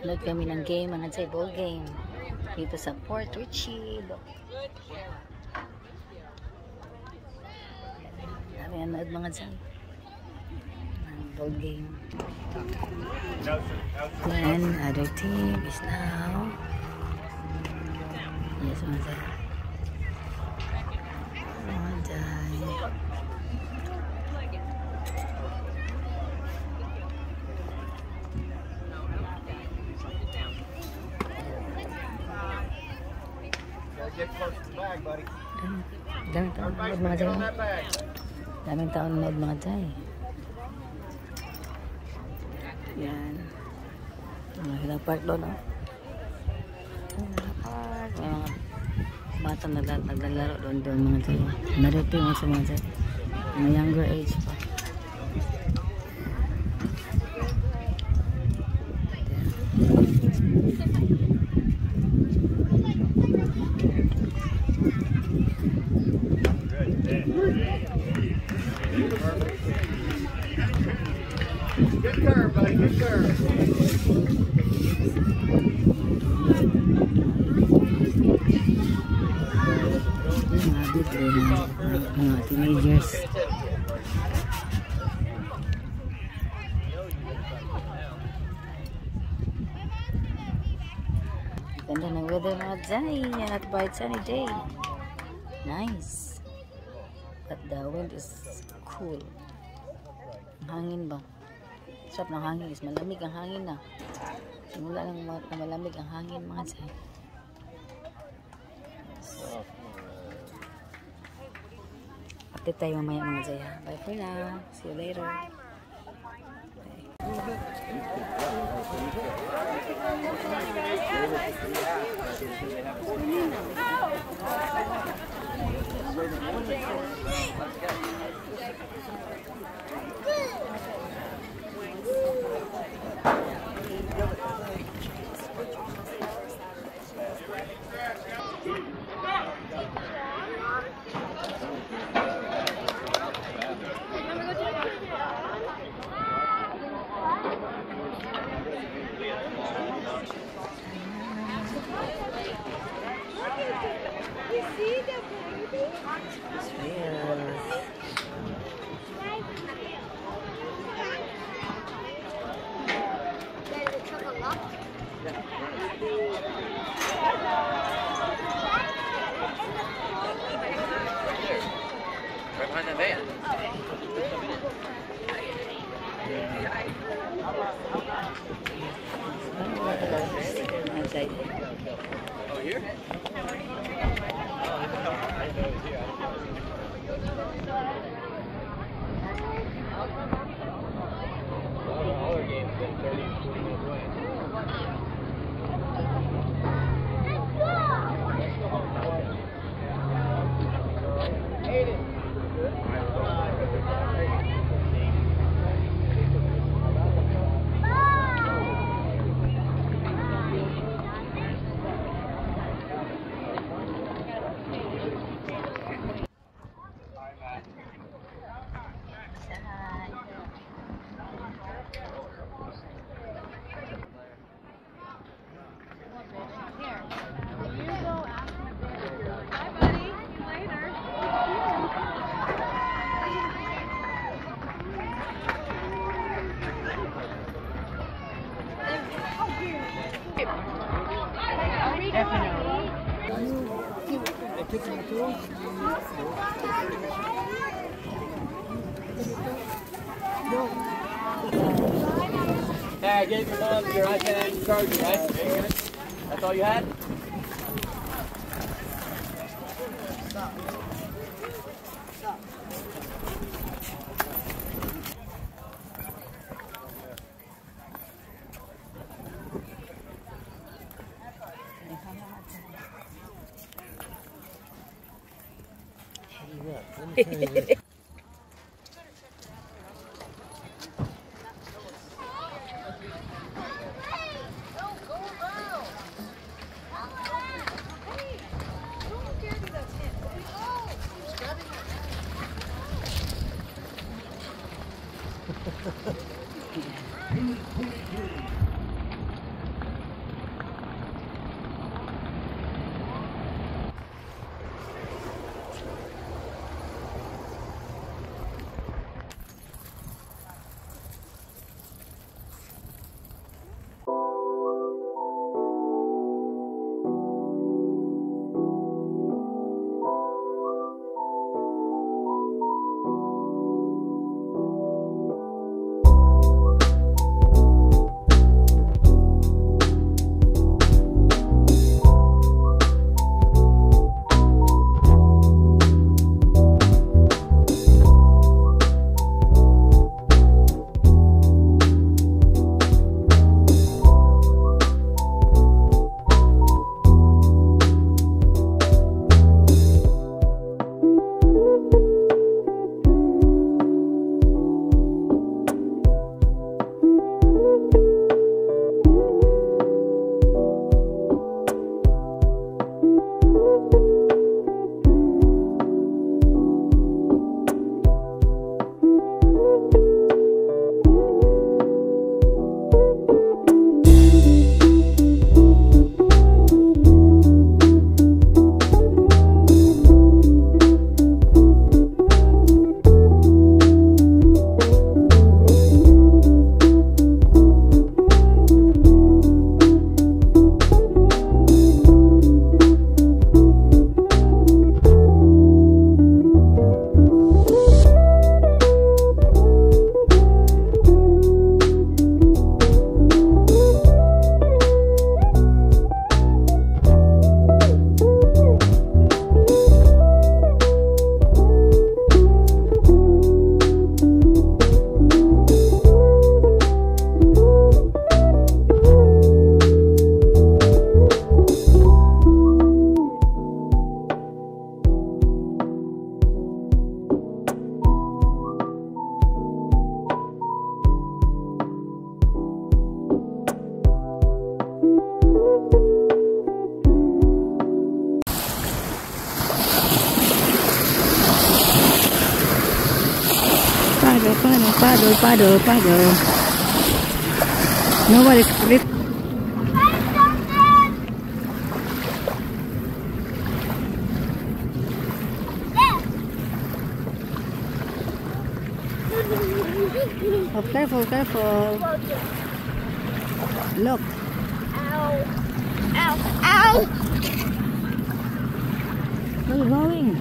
Load kami ng game, mga chay, ball game. Dito sa Port Richey. Dami nanood mga chay. Ball game. Then, other team is now. Yes, mga chay. Mga chay. Daming taon nanood mga chay. Daming taon nanood mga chay. Yan. Mga park doon, oh. Park. May mga bata naglalaro doon mga chay. Narito yung mga chay. Mga younger age pa. Good curve, buddy. Good curve. Mga teenagers. Ganda ng weather mga Jai. At bright sunny day. Nice. But the wind is cool. Ang hangin ba? Sarap ng hangin is malamig ang hangin na. Simula lang malamig ang hangin mga Jai. Update tayo mamaya mga Jai. Bye for now. See you later. Right behind the van. Oh, here? All our games been 30 and 40 minutes away. Hey, I gave your mom your iPad and your charger, right? That's all you had? Stop. Stop. Hey, paddle. Nobody's flip. Oh, careful. Look. Ow. Where are you going?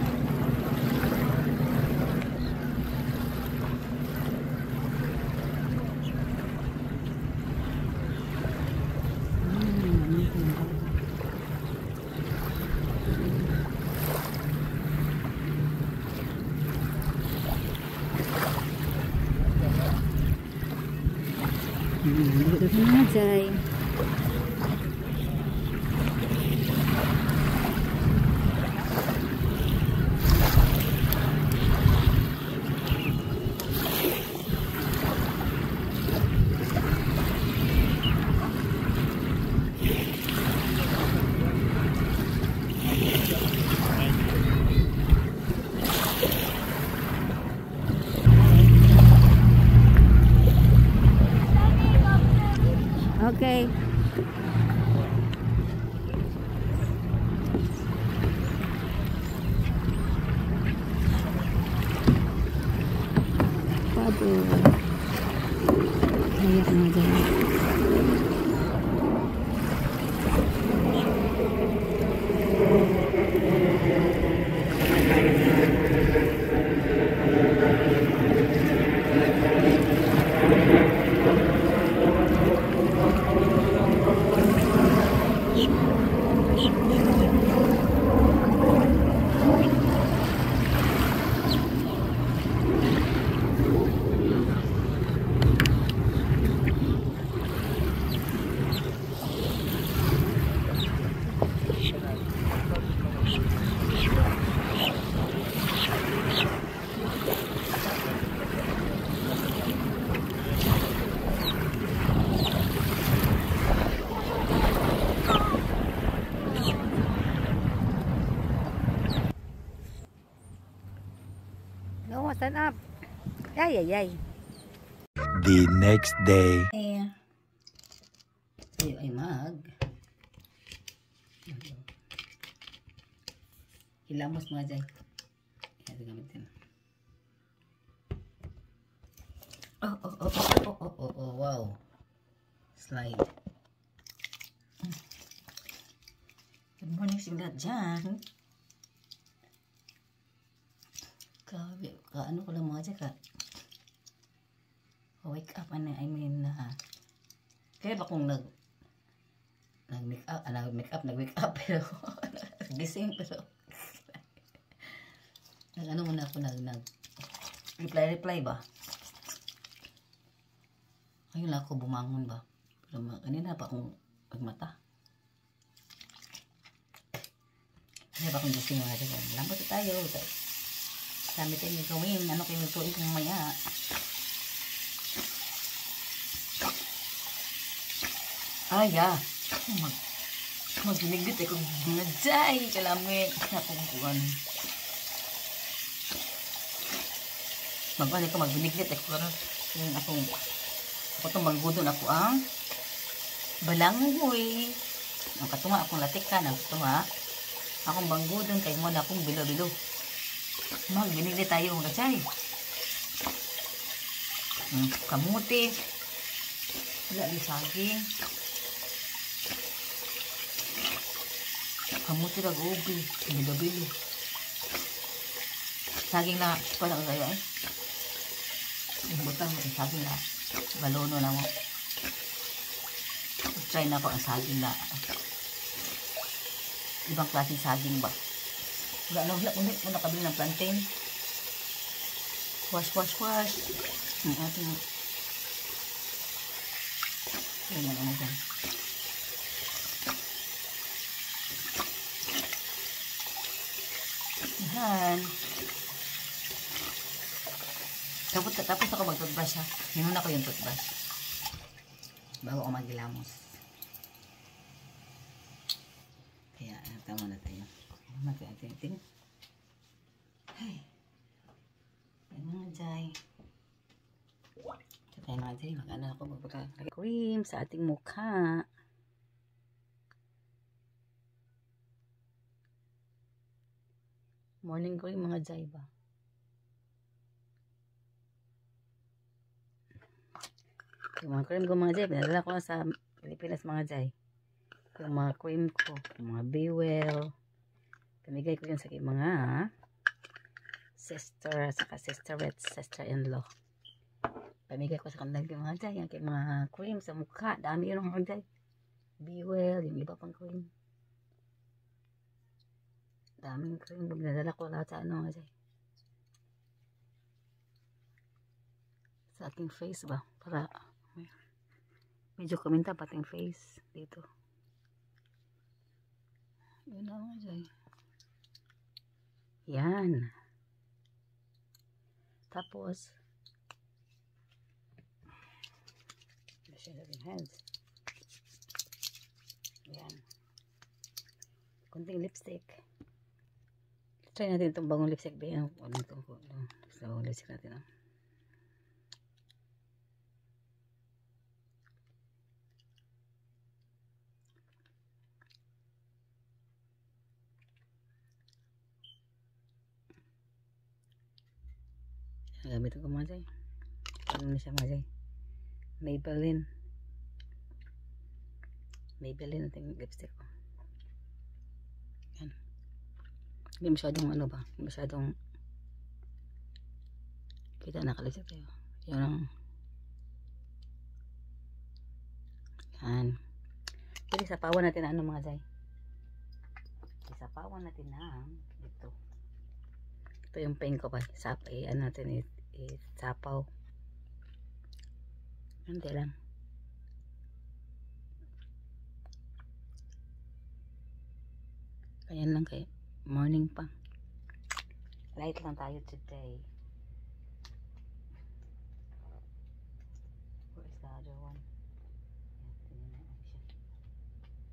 Duduk na Jai. Okay. Paddle. Kayak na dyan. No, stand up. Ay. The next day. Tayo ay hilamos mga Jai. Ito gamitin. Oh, wow. Slide. Good morning sa lahat dyan. Ano ko lang mga Jai wake up, kaya ba kung nag-wake up pero gising pero ano muna ako reply ba? Ayun lang ako bumangon ba? Pero kanina pa akong pagmata. Kaya ba akong gising mga Jai? Lambot tayo. Dami tayong gawin. Ano kayo lutuin kung maya? Magligit ako mga Jai. Kalamit. Magbiniglit ako. Ako itong banggudon ako ang balangoy. Ang katunga akong latikan. Ang katunga akong banggudon. Kaya mo na akong bilo-bilo. Magbiniglit tayo mga Jai. Kamuti. Wala yung saging. Kamuti lang ubi. Bilo-bilo. Saging na parang kaya butang mo yung saging na balono na mo. Try na po ang saging na ibang klaseng saging ba. Wala ulit mo nakabili ng plantain. Wash ang ating yun na naman dyan. Yan. Tapos ako mag-toothbrush ha. Hinuna ko yung toothbrush bago ako maghilamos. Kaya tama na tayo. Ay mga Jai. jay, mag-ano ako cream sa ating mukha. Morning cream mga jay ba? Yung mga cream ko mga jay, pinadala ko sa Pilipinas mga jay. Yung mga cream ko, yung mga Be Well. Pamigay ko yun sa mga sister, saka sister-in-law. Pamigay ko sa kanila yung mga jay, yung mga cream sa mukha. Dami yun mga jay. Be Well, yung iba pang cream. Daming cream. Pinadala ko lahat sa ano mga jay. Sa aking face ba? Para medyo kuminta pating face dito. Yun na mga jay. Yan. Tapos wash your hands. Yan. Kunting lipstick. Try natin itong bagong lipstick ba yan. Bagong lipstick natin. Gamit ko mga jay. Ano na siya mga jay? Maybelline natin yung lipstick ko. Yan. Hindi masyadong ano ba? Hindi masyadong kita nakalipstick tayo. Yan ang yan. Pwede sapawan natin na ano mga jay? Sapawan natin na ito. Ito yung pain ko pa. Ano natin sapaw. Hindi lang. Ayan lang kay morning pa. Light lang tayo today. Where is the other one?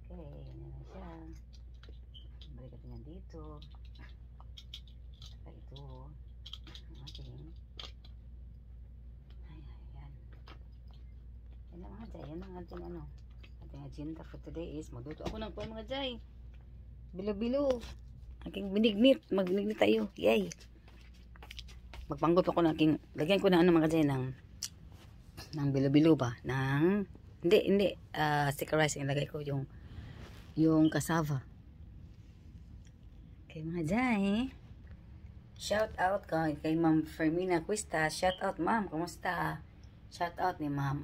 Okay, yan na siya. Balik natin yan dito. Saka ito. Ating. Ayan. Yan na mga jay. Yan ang ating ano. Ating agenda for today is magluto ako ng kuwan mga jay. Bilo-bilo. Aking binignit. Magbinignit tayo. Yay. Magpanggot ako ng aking, lagyan ko na ano mga jay ng bilo-bilo ba? Hindi. Sticker rice. Ilagay ko yung cassava. Okay mga jay. Shout out kay Ma'am Fermina Cuesta. Shout out ma'am. Kumusta? Shout out ni Ma'am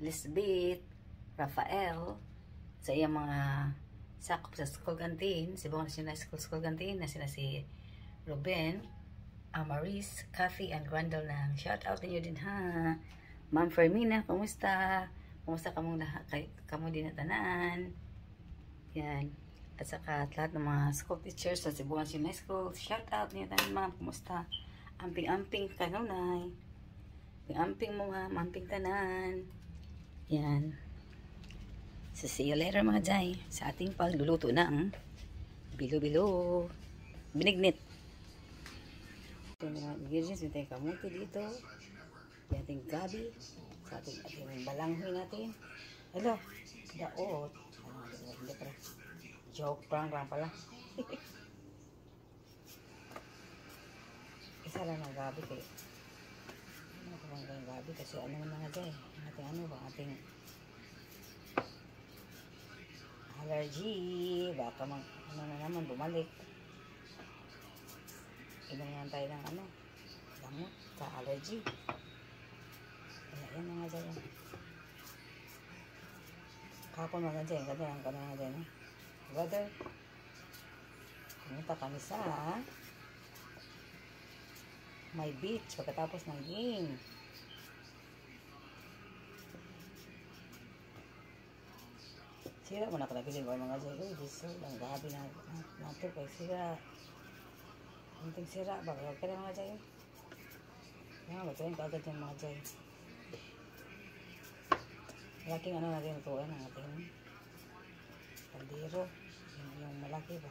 Lisbeth Rafael sa iyang mga sakop sa school canteen. Si Bong National School Canteen na sila si Ruben, Amaris, Kathy, and Grandel ng shout out ninyo din ha. Ma'am Fermina, kumusta? Kumusta kamo din na tanan? Yan. At saka lahat ng mga school teachers sa Cebuan National School, shout out niyo tanan ma'am. Kumusta? Amping-amping kanunay. Amping mo ha, amping tanan. Yan. So, see you later mga jay sa ating pagluluto ng bilo-bilo. Binignit. Ito mga ingredients. May tayong kamuti dito. May ating gabi. Sa ating balanghoy natin. Hello. Daot. Hindi pala. Joke. Prank pala. Isa lang ang gabi kayo. Ano ko bang yung gabi? Kasi ano naman nga jay. Ating ano ba? Ating allergy, baka ano na naman bumalik. Inom tayo ng ano, gamot sa allergy. Kaya yan nga dyan. Kapon mga dyan, ganda lang kami nga dyan. Weather. Pumunta kami sa may beach pagkatapos ng game. Sira mo na kalabilin ko mga dyan. Uy, diso lang gabi na ito kay sira. Kunting sira ba? Huwag ka na mga dyan. Yan, ba't yun kaagad yung mga dyan. Malaking ano natin tuwan ang ating kaldero. Yung malaki ba?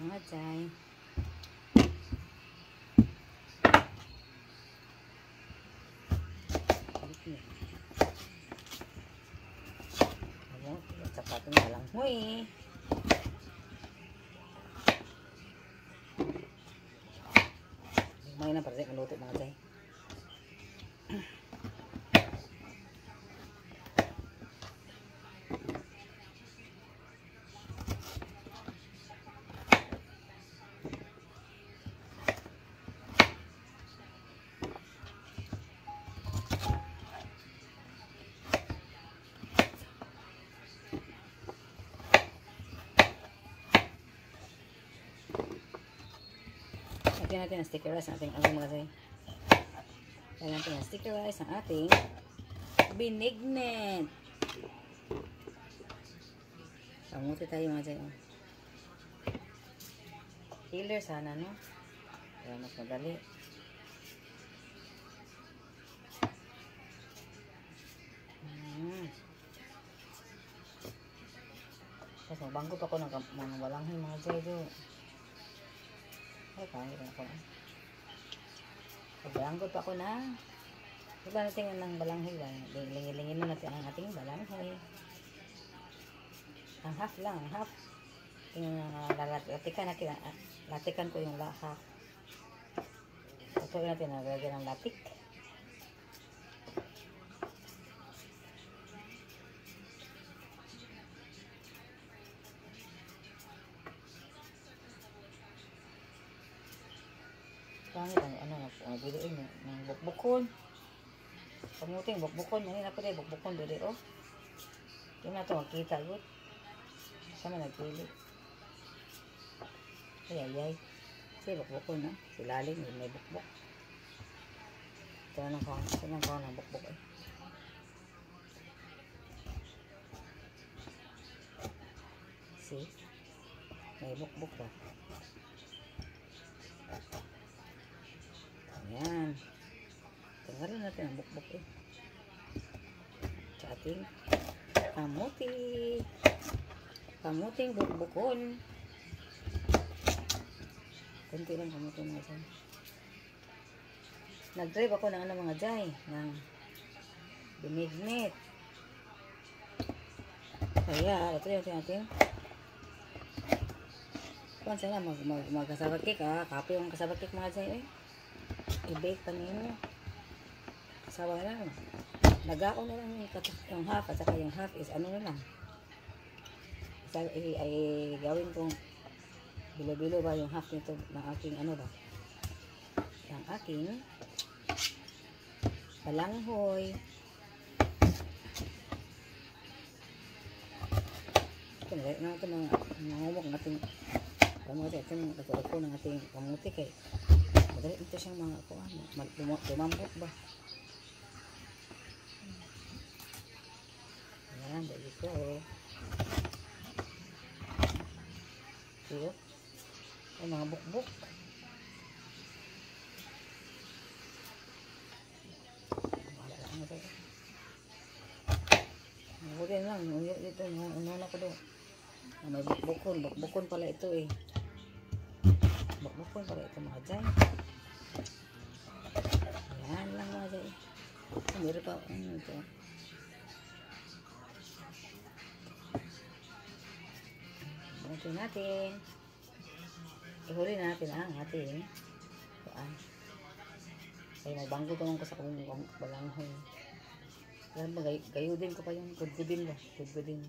mga jay. Ayan, yung sapato na lang. Huy! May na para sa maluto mga jay. Lagyan natin ang sticker rice ang ating mga jay. Lagyan natin ang sticker rice ang ating binignet. Kamuti tayo mga jay. Healer sana, no? Kaya mas madali. Tapos magbanggo pa ako ng mga balanghin mga jay do. Ay, kahit ako na. Magbanggo pa ako na. Diba natin ng balanghin ba? Lingin-lingin na natin ang ating balanghin. Ang half lang, ang half. Yung latikan ko yung half. Ito natin, nagagyan ng latik. Pangit ang biluin ng bukbukon. Pamuting bukbukon, ano na po tayo bukbukon dito oh. Yung na ito magkita good. Sama nagpili. Ay. Si bukbukon no. Si lalim may bukbuk. Ito na ng bukbuk eh. Si may bukbuk ba? Ayan. Tanggalin natin ang bukbuk eh. Sa ating kamuting bukbukon. Kunti lang kamuting mga jay. Nag-drive ako ng mga jay. Ng binignet. Kaya, ito yung natin. Kung sana magkasabat cake kape yung kasabat cake mga jay eh. I-bake pa ninyo. Kasawa lang. Nagao na lang yung half at saka yung half is ano na lang. Ay gawin kong bilo-bilo ba yung half nito ng aking ano ba? Yung aking balanghoy. Ito na ito nangumok ng ating kamuti. Ito yung nagkakako ng ating kamuti kay madali ito siyang mga lumambot ba? Ayan, dali ko ay mga bukbuk. Wala lang ito. Mabutin lang. Dito, ununa ko doon. May bukbukon pala ito eh. Bukbukon pala ito mga jay. Ayan lang mga jay. Meron pa ito. Butin natin. Ihuli natin ang ating kuan. Ay magbanggo naman ko sa kung balanghoy. Gayudin ko pa yung gudgudin ba? Gudgudin.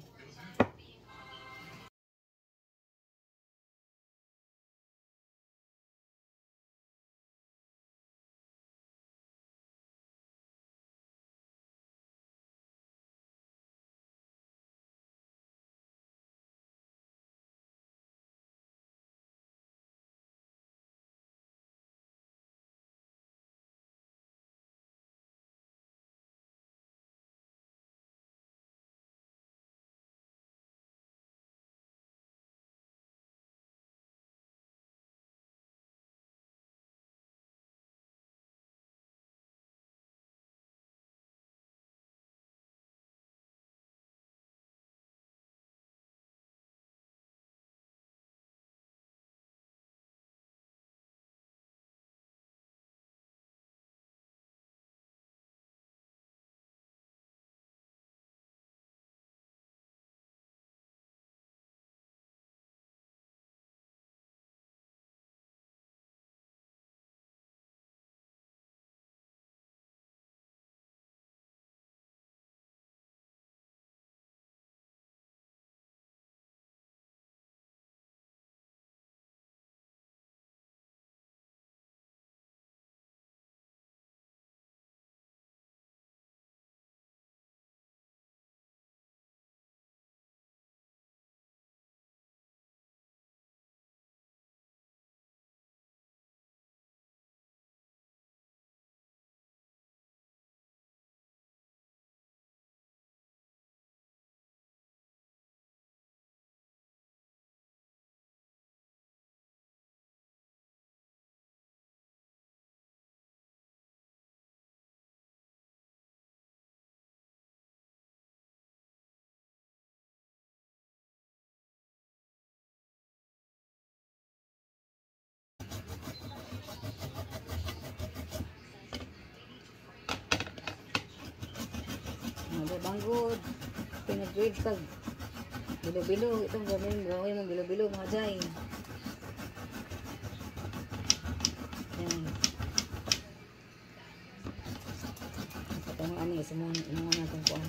banggod. Pinag-grade kag bilo-bilo. Itong gawin mong bilo-bilo mga jay. Yan. Itong ani, sumuna natin kuan.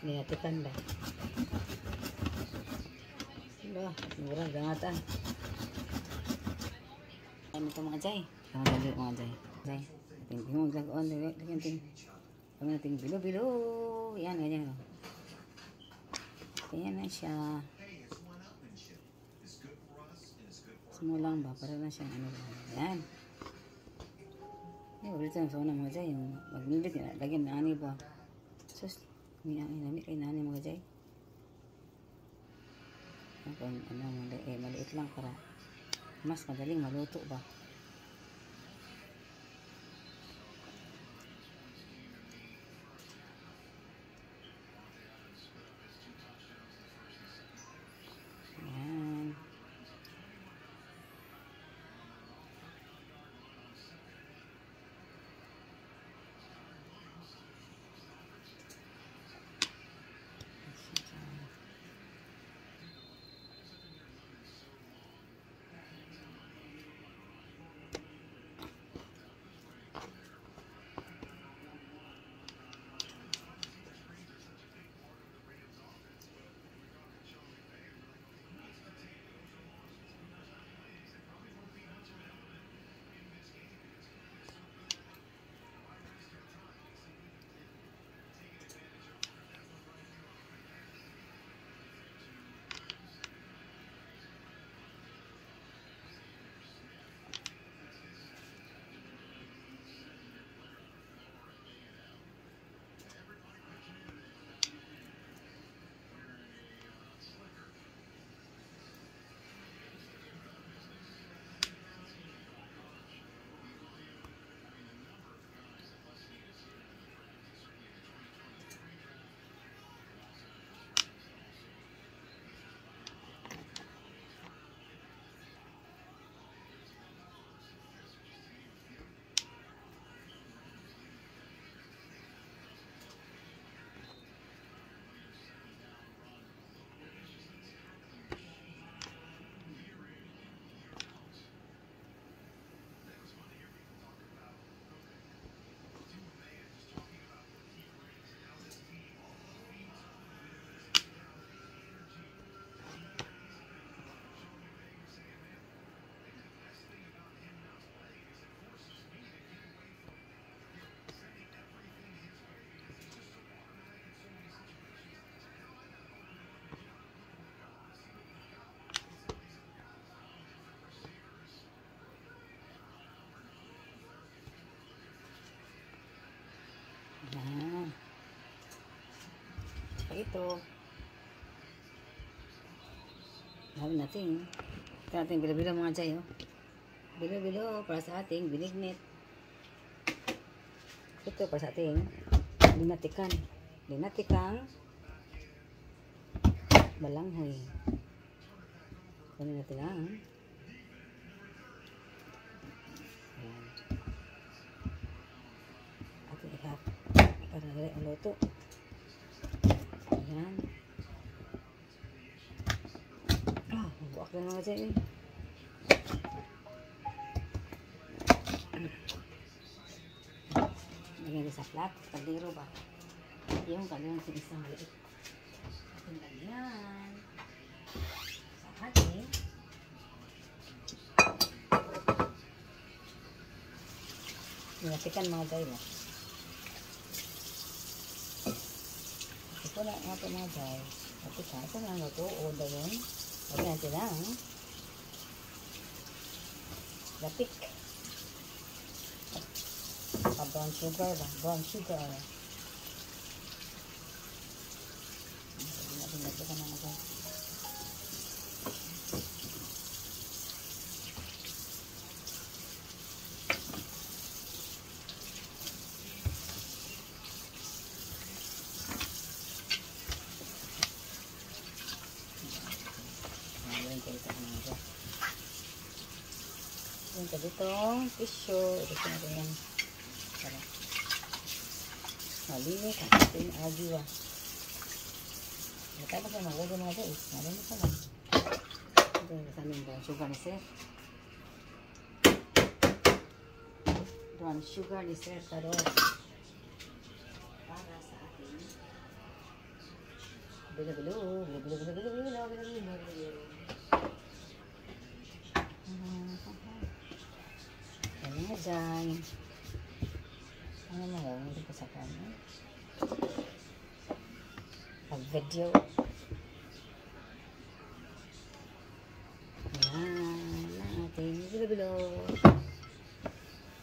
Niyatikan ba? Diba? Murang gangatan. Ano ito mga jay? Kamadali mga jay. Jay. Tingin maglagoon. Lagyan natin bilo-bilo. Yan, ganyan. Ayan na siya. Sumulang ba? Para na siyang ano ba? Yan. Ay, ulit lang sa una mga jay. Yung magnibit nila. Lagyan na ani ba? Sus, nami kay nani mga jay. Kung ano, maliit lang para mas madaling maluto ba? Yan. Yan. Ito. Gawin natin. Ito natin bilo-bilo mga jay. Oh. Bilo-bilo para sa ating binignit. Ito para sa ating linatikan. Linatikang balanghoy. Gawin natin lang. Ayan. Ating ihap. Para rin ang luto. Ayan. Mabuak na mga dyan eh. Lagyan sa flat. Kaldero ba? Yung kaldero sa isang maliit. Ating lagyan. Sa ating. Nasikan mga dyan mo. Ito na nga ito mga dyan. Ito na nga ito. O dayon. Lagyan natin lang. Lapik. Brown sugar ba? Brown sugar. Natin ka na natin. Yung ka ditong tissue. Ito natin yan. Tara. Maliit ang ating agiwa. Kaya pa kayo magwag mga guys. Marami pa lang. Ito yung kasaming ba? Sugar ni sir. Ito ang sugar ni sir. Taro. Para sa ating bilo-bilo. Ano nga dyan? Ano na yun? Hindi ko sa kanya. Pag-video. Ayan. Ang ating bilo-bilo.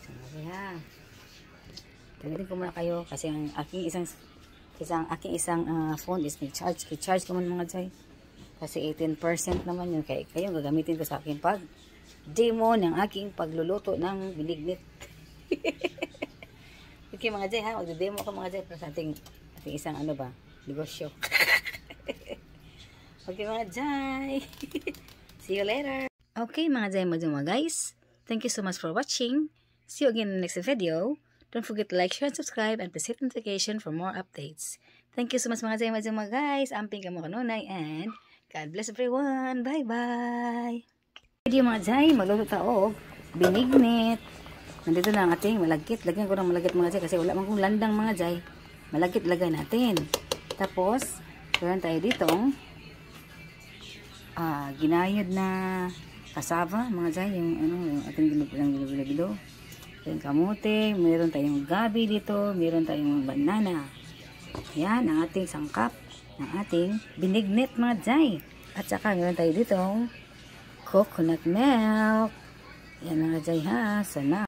Sabi ha. Tagdating ko muna kayo kasi ang aking isang phone is may-charge. I-charge ko muna mga dyan. Kasi 18% naman yun. Kaya kayo gagamitin ko sa aking pag-demo ng aking pagluluto ng binignit. Okay mga Jay ha, magde-demo ako mga Jay para sa ating isang ano ba, negosyo. Okay mga Jay. See you later. Okay mga Jay, mga guys. Thank you so much for watching. See you again in the next video. Don't forget to like, share, and subscribe, and press hit notification for more updates. Thank you so much mga Jay, mga guys. Amping ka mo kanunay, and God bless everyone. Bye-bye. Video mga Jay, magluto taog binignit. Nandito na ang ating malagkit. Lagyan ko ng malagkit mga Jay kasi wala man kong landang mga Jay. Malagkit lagay natin. Tapos, gawin tayo ditong ginayod na kasava mga Jay. Yung ating bilo-bilo. Yung kamote. Meron tayong gabi dito. Meron tayong banana. Yan ang ating sangkap ng ating binignit mga Jay. At saka meron tayo ditong coconut milk. Yan mga Jay ha. Sana.